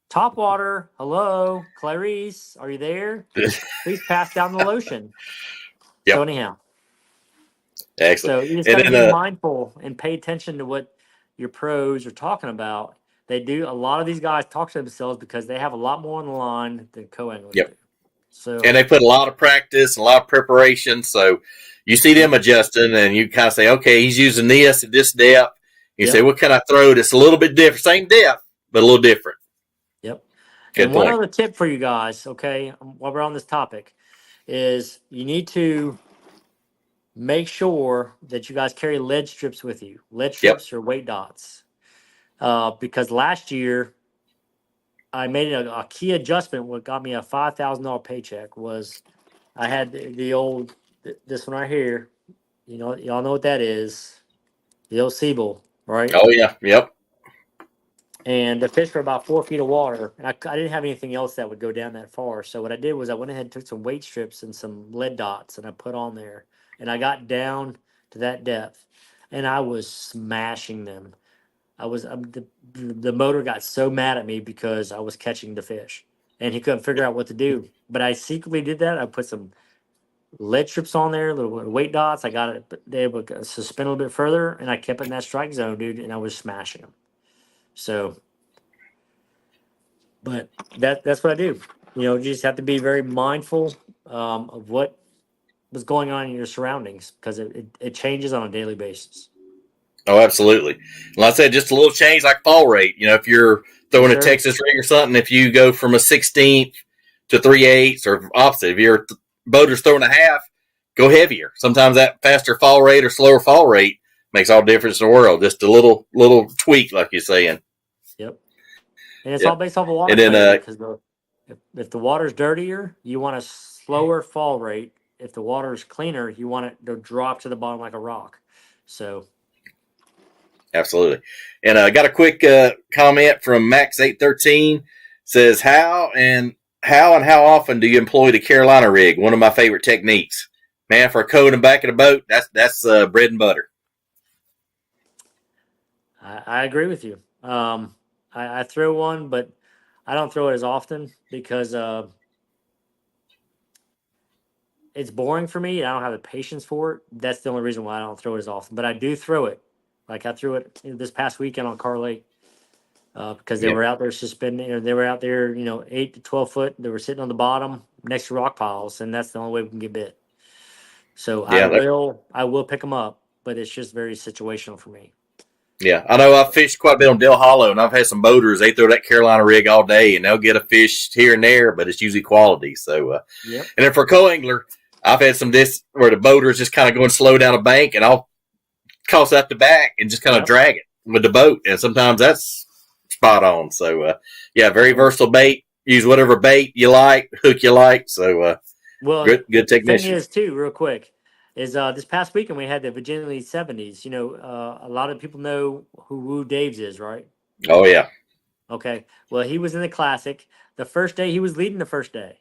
Top water. Hello, Clarice, are you there? Please pass down the lotion. Yep. So anyhow. Excellent. So you just got to be mindful and pay attention to what your pros are talking about. They do. A lot of these guys talk to themselves because they have a lot more on the line than co-anglers do. So, and they put a lot of practice, a lot of preparation. So you see them adjusting, and you kind of say, okay, he's using this at this depth. You say, what can I throw that's a little bit different? Same depth, but a little different. Yep. Good and point. One other tip for you guys, okay, while we're on this topic, is you need to make sure that you guys carry lead strips with you. Lead strips or weight dots. Because last year I made a key adjustment. What got me a $5,000 paycheck was I had the old, this one right here. Y'all know what that is. The old Siebel, right? Oh, yeah. Yep. And the fish were about 4 feet of water. And I didn't have anything else that would go down that far. So what I did was I went ahead and took some weight strips and some lead dots and I put on there. And I got down to that depth. And I was smashing them. The motor got so mad at me because I was catching the fish. And he couldn't figure out what to do. But I secretly did that. I put some lead strips on there, little weight dots. I got it able to suspend a little bit further, and I kept it in that strike zone, dude, and I was smashing them. So, but that's what I do. You just have to be very mindful of what was going on in your surroundings, because it changes on a daily basis. Oh, absolutely. Like I said, just a little change like fall rate. If you're throwing a Texas rig or something, if you go from a 16th to 3/8 or opposite, if your boater's throwing a half, go heavier. Sometimes that faster fall rate or slower fall rate makes all the difference in the world. Just a little tweak, like you're saying. Yep. And it's all based off of water. And then, because if the water's dirtier, you want a slower fall rate. If the water's cleaner, you want it to drop to the bottom like a rock. So. Absolutely. And I got a quick comment from Max813. Says, how how often do you employ the Carolina rig? One of my favorite techniques. Man, for a code in the back of the boat, that's bread and butter. I agree with you. I throw one, but I don't throw it as often because it's boring for me. I don't have the patience for it. That's the only reason why I don't throw it as often. But I do throw it. Like I threw it this past weekend on Car Lake because they were out there suspending, or they were out there, 8 to 12 foot. They were sitting on the bottom next to rock piles, and that's the only way we can get bit. So I will pick them up, but it's just very situational for me. Yeah, I know I've fished quite a bit on Del Hollow, and I've had some boaters. They throw that Carolina rig all day, and they'll get a fish here and there, but it's usually quality. So, Yep. and then for a co-angler, I've had some this where the boaters just kind of going slow down a bank, and I'll toss out the back and just kind of drag it with the boat, and sometimes that's spot on. So, yeah, very versatile bait. Use whatever bait you like, hook you like. So, Well, good the thing technician. is too, real quick, is this past weekend we had the Virginia Elite 70s. You know, a lot of people know who Woo Daves is, right? Oh yeah, Okay. Well, he was in the Classic. The first day he was leading the first day.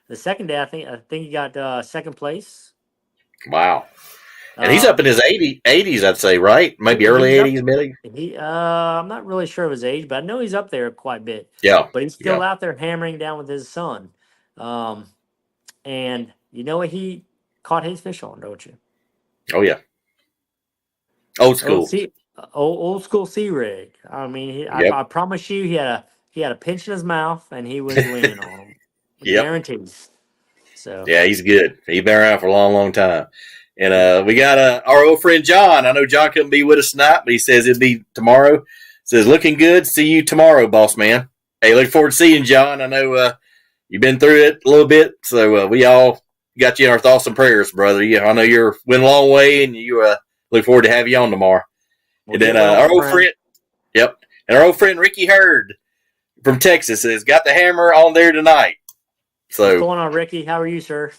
The second day, I think he got second place. wow. And he's up in Um, his 80s, I'd say, right? Maybe early he's up. 80s, maybe. I'm not really sure of his age, but I know he's up there quite a bit. Yeah, But he's yeah. still out there hammering down with his son. Um, and you know what he caught his fish on, don't you? Oh yeah. Old Old school. sea, old school sea rig. I mean, Yep. I promise you, he had a pinch in his mouth, and he was leaning on him. Yep. Guarantees. So Yeah, he's good. He's been around for a long, long time. And we got our old friend John. I know John couldn't be with us tonight, but he says it'll be tomorrow. Says looking good. See you tomorrow, boss man. Hey, look forward to seeing John. I know you've been through it a little bit, so we all got you in our thoughts and prayers, brother. Yeah, I know you're went a long way, and you look forward to have you on tomorrow. we'll And then get well, our my old friend. friend, yep, and our old friend Ricky Hurd from Texas has got the hammer on there tonight. What's So going on, Ricky? How are you, sir?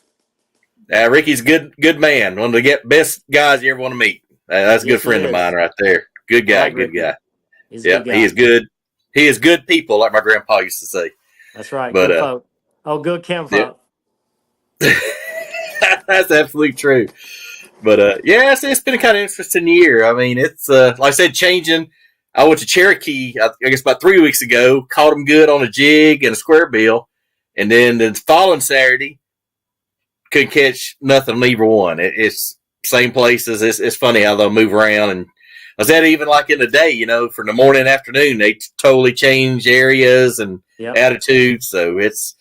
Ricky's good man. One of the best guys you ever want to meet. That's a good Yes, he friend of mine is. right there. Good I guy, like good Ricky. guy. He's a Yeah, good he guy. is good. He is good people, like my grandpa used to say. That's right. But Good folk. Oh, good Kim yeah, folk. that's absolutely true. But yeah, it's been a kind of interesting year. I mean, it's like I said, changing. I went to Cherokee, I guess about 3 weeks ago. Caught him good on a jig and a square bill, and then the following Saturday couldn't catch nothing on either one. It's same places. It's funny how they'll move around. And I said even like in the day, from the morning and afternoon, they totally change areas and Yep. attitudes. So it's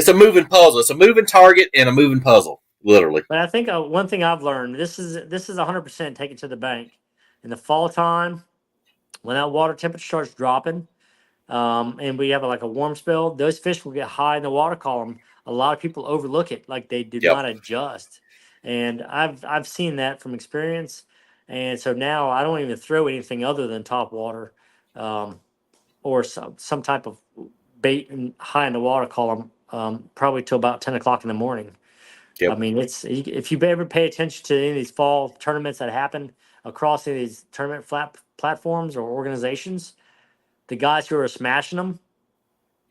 a moving puzzle. It's a moving target and a moving puzzle, literally. But I think one thing I've learned this is 100% take it to the bank. In the fall time, when that water temperature starts dropping, and we have like a warm spell, those fish will get high in the water column. A lot of people overlook it, like they did Yep. not adjust, and I've seen that from experience. And so now I don't even throw anything other than top water, um, or some type of bait high in the water column, probably till about 10 o'clock in the morning. I Yep. mean, it's if you ever pay attention to any of these fall tournaments that happen across any of these tournament platforms or organizations, the guys who are smashing them,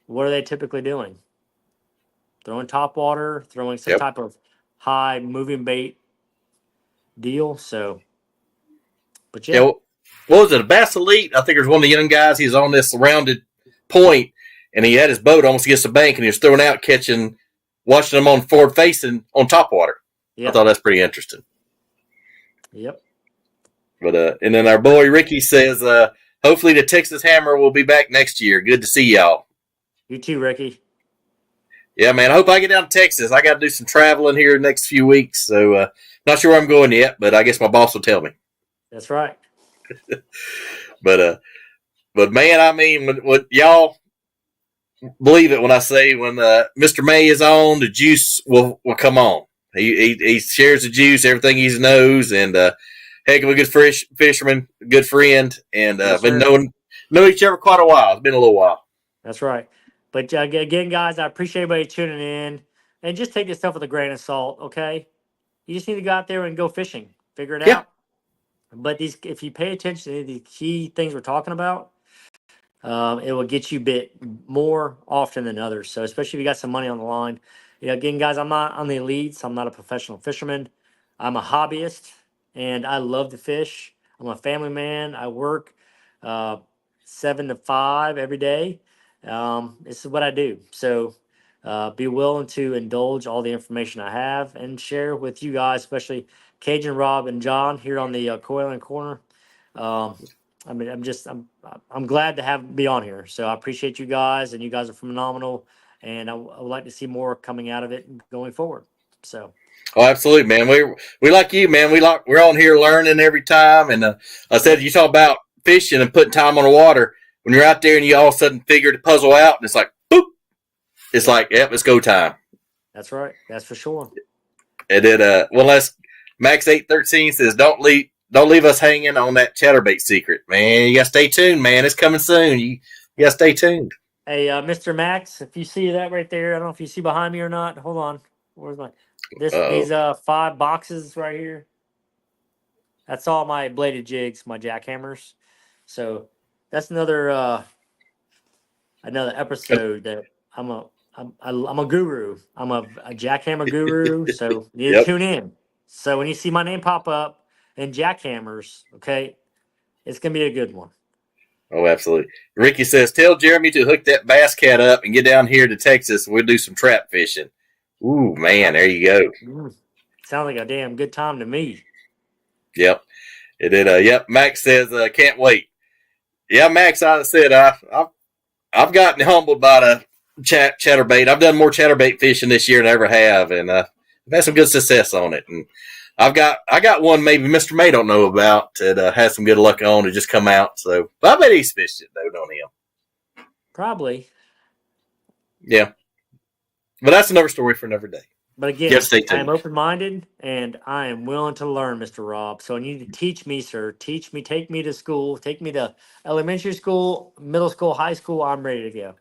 what are they typically doing? Throwing top water, throwing some Yep. type of high moving bait deal. So, but Yeah. yeah, What was it? A Bass Elite? I think there's one of the young guys. He's on this rounded point, and he had his boat almost against the bank, and he was throwing out, watching them on forward facing on top water. I yeah, thought that's pretty interesting. yep. But and then our boy Ricky says, hopefully the Texas Hammer will be back next year. Good to see y'all. You too, Ricky. Yeah, man. I hope I get down to Texas. I got to do some traveling here the next few weeks, so not sure where I'm going yet, but I guess my boss will tell me. That's right. But man, I mean, what y'all believe it when I say when Mr. Maye is on, the juice will come on. He shares the juice, everything he knows, and heck of a good fisherman, good friend, and Yes, been sir. know each other quite a while. It's been a little while. That's right. But again, guys, I appreciate everybody tuning in, and just take this stuff with a grain of salt. Okay, you just need to go out there and go fishing, figure it Yeah, out. But if you pay attention to the key things we're talking about, it will get you bit more often than others. So especially if you got some money on the line. Again, guys, I'm not on the elites. I'm not a professional fisherman. I'm a hobbyist, and I love to fish. I'm a family man. I work uh, 7 to 5 every day. This is what I do. So be willing to indulge all the information I have and share with you guys, especially Cajun Rob and John here on the Coil and Corner. Um, I mean, I'm glad to be on here. So I appreciate you guys, and you guys are phenomenal. And I would like to see more coming out of it going forward. So Oh, absolutely, man. We like you, man. We're on here learning every time. And I said, you talk about fishing and putting time on the water. When you're out there and you all of a sudden figure the puzzle out, and it's like, boop. It's like, yep, it's go time. That's right. That's for sure. And then one last Max 813 says, don't leave us hanging on that chatterbait secret, man. You gotta stay tuned, man. It's coming soon. You gotta stay tuned. Hey, Mr. Max, if you see that right there, I don't know if you see behind me or not. Hold on. Where's my these 5 boxes right here? That's all my bladed jigs, my jackhammers. So that's another episode that I'm a guru. I'm a jackhammer guru. So you need to tune in. So when you see my name pop up in jackhammers, okay, it's gonna be a good one. Oh, absolutely. Ricky says, tell Jeremy to hook that bass cat up and get down here to Texas. We'll do some trap fishing. Ooh, man, there you go. Sounds like a damn good time to me. Yep. It did. Yep. Max says, can't wait. Yeah, Max, I said, I've gotten humbled by the chatterbait. I've done more chatterbait fishing this year than I ever have, and I've had some good success on it. And I got one maybe Mr. May don't know about that had some good luck on to just come out. So, but I bet he's fished it though, don't he? Probably. Yeah. But that's another story for another day. But again, I am open-minded and I am willing to learn, Mr. Rob. So you need to teach me, sir. Teach me. Take me to school. Take me to elementary school, middle school, high school. I'm ready to go.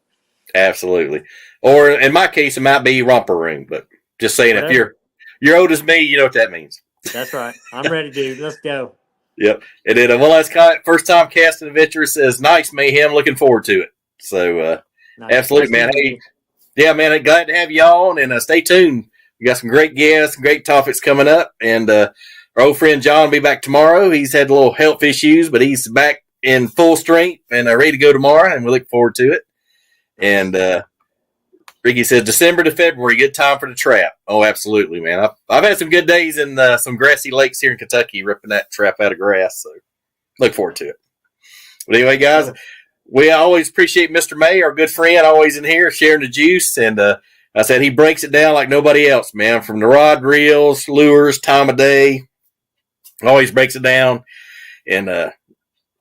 Absolutely. Or in my case, it might be romper room. But just saying, Whatever. If you're old as me, you know what that means. That's right. I'm ready, dude. Let's go. Yep. And then one last comment. First time casting adventure says, nice, Mayhem. Looking forward to it. So, nice. Absolutely, man. Hey, yeah, man. Glad to have you on, and stay tuned. We got some great guests, great topics coming up. And our old friend John will be back tomorrow. He's had a little health issues, but he's back in full strength and ready to go tomorrow, and we look forward to it. And Ricky says, December to February, good time for the trap. Oh, absolutely, man. I've had some good days in some grassy lakes here in Kentucky, ripping that trap out of grass. So look forward to it. But anyway, guys, we always appreciate Mr. May, our good friend, always in here sharing the juice. And I said he breaks it down like nobody else, man, from the rod, reels, lures, time of day. Always breaks it down. And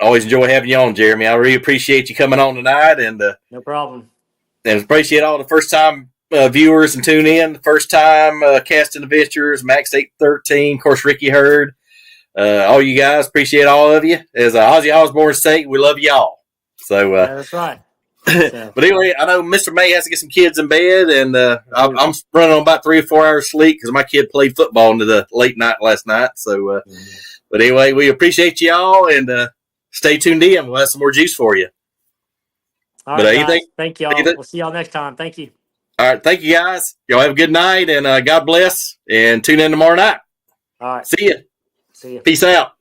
always enjoy having you on, Jeremy. I really appreciate you coming on tonight. And no problem. And appreciate all the first-time viewers and tune in. The first-time casting adventures, Max 813, of course, Ricky Hurd. All you guys, appreciate all of you. As Ozzy Osbourne say, we love y'all. So that's right. So. But anyway, I know Mr. May has to get some kids in bed, and I'm running on about 3 or 4 hours sleep because my kid played football into the late night last night. So, but anyway, we appreciate y'all, and stay tuned in. We'll have some more juice for you. All right, guys. Thank y'all. We'll see y'all next time. Thank you. All right. Thank you, guys. Y'all have a good night, and God bless, and tune in tomorrow night. All right. See you. See you. Peace out.